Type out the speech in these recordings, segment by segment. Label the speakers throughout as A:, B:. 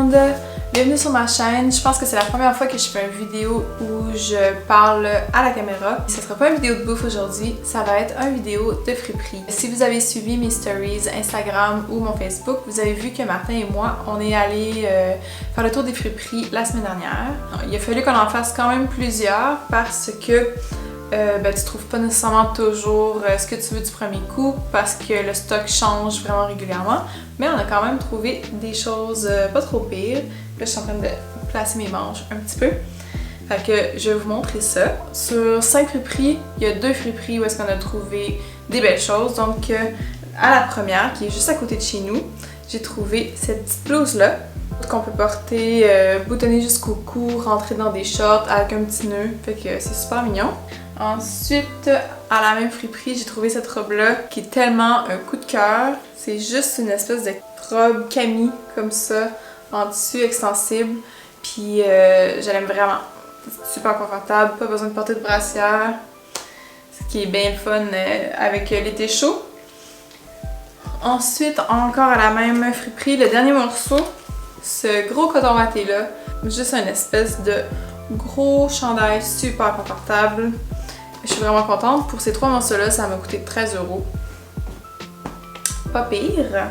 A: monde! Bienvenue sur ma chaîne. Je pense que c'est la première fois que je fais une vidéo où je parle à la caméra. Ce ne sera pas une vidéo de bouffe aujourd'hui, ça va être une vidéo de friperie. Si vous avez suivi mes stories Instagram ou mon Facebook, vous avez vu que Martin et moi, on est allés faire le tour des friperies la semaine dernière. Il a fallu qu'on en fasse quand même plusieurs parce que tu trouves pas nécessairement toujours ce que tu veux du premier coup parce que le stock change vraiment régulièrement, mais on a quand même trouvé des choses pas trop pires. Là, je suis en train de placer mes manches un petit peu. Fait que je vais vous montrer ça. Sur 5 friperies, il y a 2 friperies où est-ce qu'on a trouvé des belles choses. Donc à la première, qui est juste à côté de chez nous, j'ai trouvé cette petite blouse-là qu'on peut porter boutonnée jusqu'au cou, rentrer dans des shorts avec un petit nœud. Fait que c'est super mignon. Ensuite, à la même friperie, j'ai trouvé cette robe-là qui est tellement un coup de cœur. C'est juste une espèce de robe cami comme ça, en tissu extensible. Puis je l'aime vraiment. C'est super confortable, pas besoin de porter de brassière. Ce qui est bien le fun avec l'été chaud. Ensuite, encore à la même friperie, le dernier morceau, ce gros coton watté là. Juste une espèce de gros chandail super confortable. Je suis vraiment contente. Pour ces 3 morceaux-là, ça m'a coûté 13 €. Pas pire.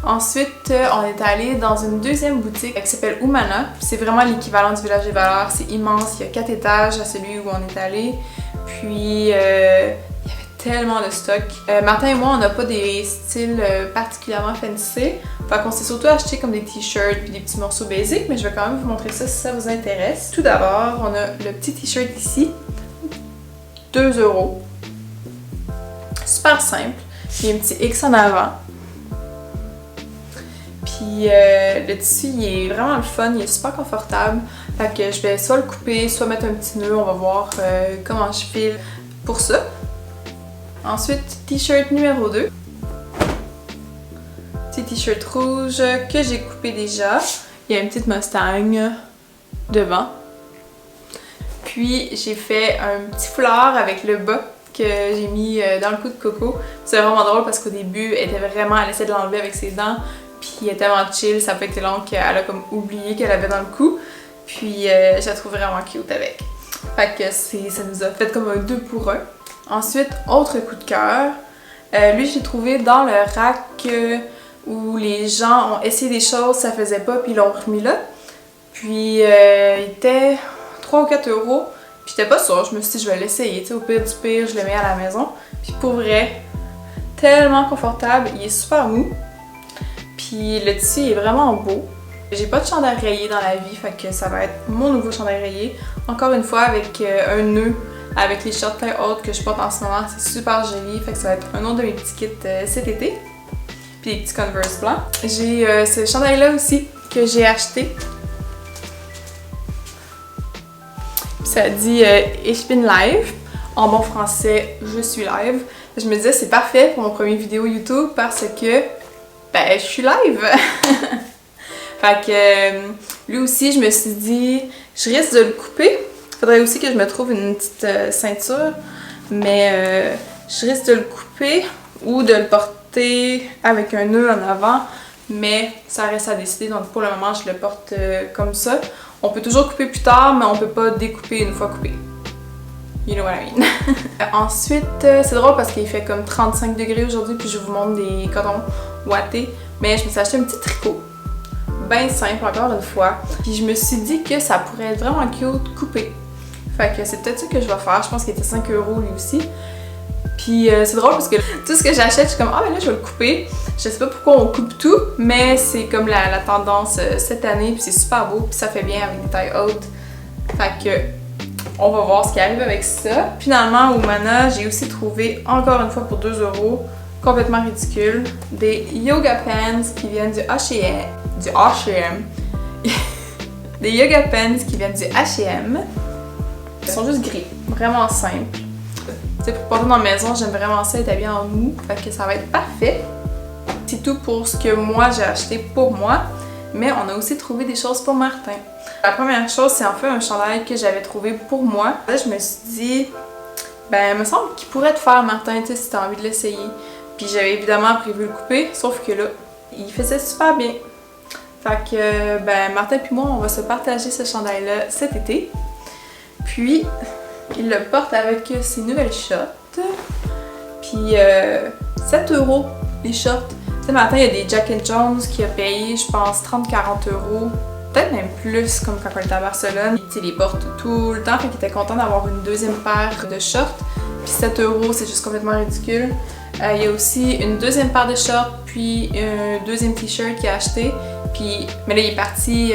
A: Ensuite, on est allé dans une deuxième boutique qui s'appelle Oumana. C'est vraiment l'équivalent du Village des Valeurs. C'est immense. Il y a 4 étages à celui où on est allé. Puis, il y avait tellement de stock. Martin et moi, on n'a pas des styles particulièrement fancy. Fait qu'on s'est surtout acheté comme des t-shirts puis des petits morceaux basiques. Mais je vais quand même vous montrer ça si ça vous intéresse. Tout d'abord, on a le petit t-shirt ici. 2 €. Super simple. Il y a un petit X en avant. Puis le tissu, il est vraiment le fun, il est super confortable. Fait que je vais soit le couper, soit mettre un petit nœud. On va voir comment je file pour ça. Ensuite, t-shirt numéro 2. Petit t-shirt rouge que j'ai coupé déjà. Il y a une petite Mustang devant. Puis j'ai fait un petit foulard avec le bas que j'ai mis dans le cou de Coco. C'est vraiment drôle parce qu'au début, elle essayait de l'enlever avec ses dents. Puis elle est tellement chill, ça a pas été long qu'elle a comme oublié qu'elle avait dans le cou. Puis je la trouve vraiment cute avec. Fait que ça nous a fait comme un 2 pour 1. Ensuite, autre coup de cœur. Lui, j'ai trouvé dans le rack où les gens ont essayé des choses, ça faisait pas, puis ils l'ont remis là. Puis il était 3 ou 4 €. Puis j'étais pas sûre, je me suis dit je vais l'essayer, tu sais, au pire du pire, je le mets à la maison. Puis pour vrai, tellement confortable, il est super mou. Puis le tissu est vraiment beau. J'ai pas de chandail rayé dans la vie, fait que ça va être mon nouveau chandail rayé. Encore une fois avec un nœud, avec les shorts taille haute que je porte en ce moment, c'est super joli. Fait que ça va être un autre de mes petits kits cet été. Puis des petits Converse blancs. J'ai ce chandail là aussi que j'ai acheté. Ça dit Ich bin live. En bon français, je suis live. Je me disais c'est parfait pour mon premier vidéo YouTube parce que je suis live. Fait que lui aussi, je me suis dit je risque de le couper. Faudrait aussi que je me trouve une petite ceinture, mais je risque de le couper ou de le porter avec un nœud en avant, mais ça reste à décider. Donc pour le moment, je le porte comme ça. On peut toujours couper plus tard, mais on peut pas découper une fois coupé. You know what I mean. Ensuite, c'est drôle parce qu'il fait comme 35 degrés aujourd'hui, puis je vous montre des cotons wattés. Mais je me suis acheté un petit tricot. Ben simple, encore une fois. Puis je me suis dit que ça pourrait être vraiment cute coupé. Fait que c'est peut-être ça que je vais faire. Je pense qu'il était 5 € lui aussi. Puis c'est drôle parce que tout ce que j'achète, je suis comme ah ben là je vais le couper. Je sais pas pourquoi on coupe tout, mais c'est comme la tendance cette année, puis c'est super beau, puis ça fait bien avec des tailles hautes. Fait que on va voir ce qui arrive avec ça. Finalement, au Oumana, j'ai aussi trouvé encore une fois pour 2 €, complètement ridicule, des yoga pants qui viennent du H&M. Des yoga pants qui viennent du H&M. Ils sont juste gris, vraiment simples. Tu sais, pour porter dans la maison, j'aime vraiment ça être habillée en mou, fait que ça va être parfait. C'est tout pour ce que moi j'ai acheté pour moi, mais on a aussi trouvé des choses pour Martin. La première chose, c'est en fait un chandail que j'avais trouvé pour moi. Là, je me suis dit, il me semble qu'il pourrait te faire Martin, tu sais, si t'as envie de l'essayer. Puis j'avais évidemment prévu le couper, sauf que là, il faisait super bien. Fait que, ben, Martin puis moi, on va se partager ce chandail-là cet été. Puis, il le porte avec ses nouvelles shorts. Puis, 7 € les shorts. Tu sais, Martin, il y a des Jack & Jones qui a payé, je pense, 30-40 €. Peut-être même plus, comme quand on était à Barcelone. Il les porte tout le temps, fait qu'il était content d'avoir une deuxième paire de shorts. Puis 7 €, c'est juste complètement ridicule. Il y a aussi une deuxième paire de shorts, puis un deuxième t-shirt qu'il a acheté. Puis, mais là, il est parti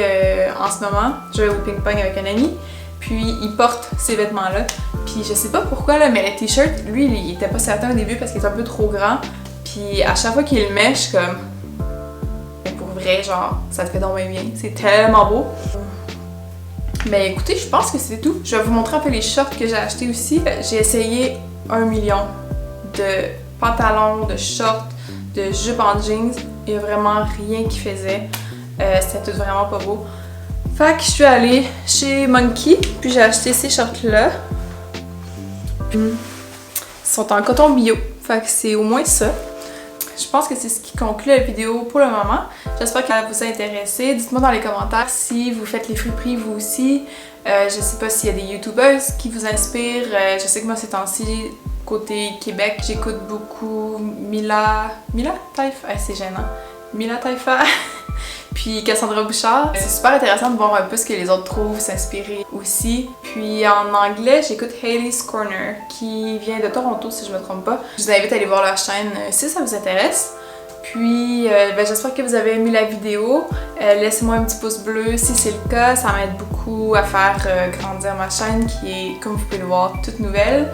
A: en ce moment, jouer au ping-pong avec un ami. Puis, il porte ces vêtements-là. Puis, je sais pas pourquoi, là, mais le t-shirt, lui, il était pas certain au début parce qu'il est un peu trop grand. Puis, à chaque fois qu'il le met, je suis comme... Mais pour vrai, genre, ça te fait donc bien. C'est tellement beau. Mais écoutez, je pense que c'est tout. Je vais vous montrer un peu les shorts que j'ai achetés aussi. J'ai essayé 1 million de pantalons, de shorts, de jupes en jeans. Il y a vraiment rien qui faisait. C'était tout vraiment pas beau. Fait que je suis allée chez Monkey, puis j'ai acheté ces shorts-là. Ils sont en coton bio. Fait que c'est au moins ça. Je pense que c'est ce qui conclut la vidéo pour le moment. J'espère qu'elle vous a intéressé. Dites-moi dans les commentaires si vous faites les friperies vous aussi. Je sais pas s'il y a des youtubeuses qui vous inspirent. Je sais que moi ces temps-ci, côté Québec, j'écoute beaucoup Mila Taifa. C'est gênant. Mila Taifa. Puis Cassandra Bouchard. C'est super intéressant de voir un peu ce que les autres trouvent, s'inspirer aussi. Puis en anglais, j'écoute Hayley's Corner, qui vient de Toronto si je me trompe pas. Je vous invite à aller voir leur chaîne si ça vous intéresse. Puis ben, j'espère que vous avez aimé la vidéo. Laissez-moi un petit pouce bleu si c'est le cas, ça m'aide beaucoup à faire grandir ma chaîne qui est, comme vous pouvez le voir, toute nouvelle.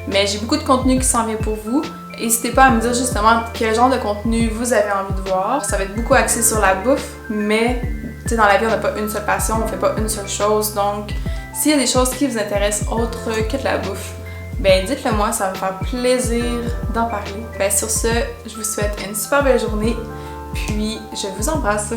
A: Mais j'ai beaucoup de contenu qui s'en vient pour vous. N'hésitez pas à me dire justement quel genre de contenu vous avez envie de voir. Ça va être beaucoup axé sur la bouffe, mais tu sais, dans la vie, on n'a pas une seule passion, on fait pas une seule chose. Donc, s'il y a des choses qui vous intéressent autres que de la bouffe, ben dites-le moi, ça va me faire plaisir d'en parler. Ben sur ce, je vous souhaite une super belle journée, puis je vous embrasse.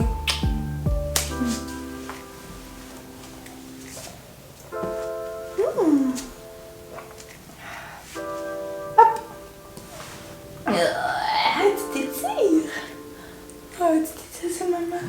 A: Tu t'étires. Oh, tu t'étires, c'est maman.